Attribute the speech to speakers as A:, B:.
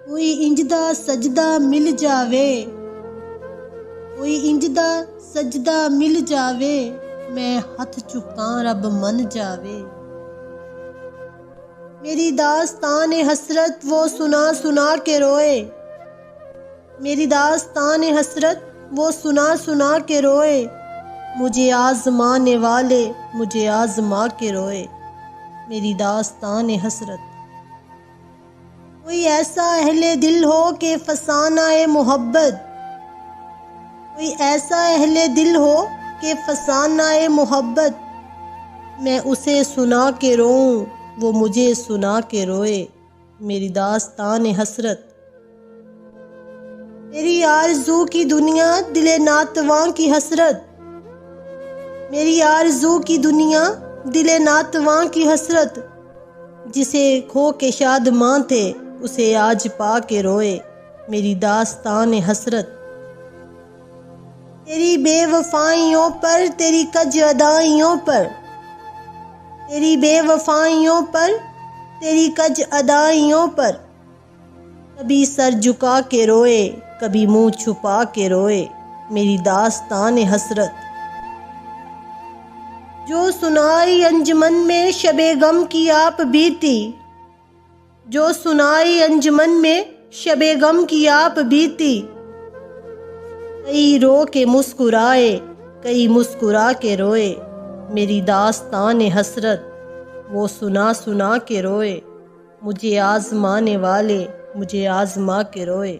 A: कोई इंजदा सजदा मिल जावे, कोई इंजदा सजदा मिल जावे, मैं हथ चुकां रब मन जावे। मेरी दास्तान हसरत वो सुना सुना के रोए, मेरी दास्तान हसरत वो सुना सुना के रोए, मुझे आजमाने वाले मुझे आजमा के रोए। मेरी दास्तान हसरत। कोई ऐसा अहले दिल हो के फसाना है मोहब्बत, कोई ऐसा अहले दिल हो के फसाना है मोहब्बत, मैं उसे सुना के रोऊं वो मुझे सुना के रोए। मेरी दास्तान हसरत। मेरी आरज़ू की दुनिया दिले नातवां की हसरत, मेरी आरज़ू की दुनिया दिले नातवां की हसरत, जिसे खो के शादमां थे उसे आज पा के रोए। मेरी दास्तान हसरत। तेरी बेवफाइयों पर तेरी कज अदाइयों पर, तेरी बेवफाइयों पर तेरी कज अदाइयों पर, कभी सर झुका के रोए कभी मुंह छुपा के रोए। मेरी दास्तान हसरत। जो सुनाई अंजुमन में शबे गम की आप बीती, जो सुनाई अंजुमन में शबे गम की आप बीती, कई रो के मुस्कुराए कई मुस्कुरा के रोए। मेरी दास्तान हसरत। वो सुना सुना के रोए, मुझे आजमाने वाले मुझे आजमा के रोए।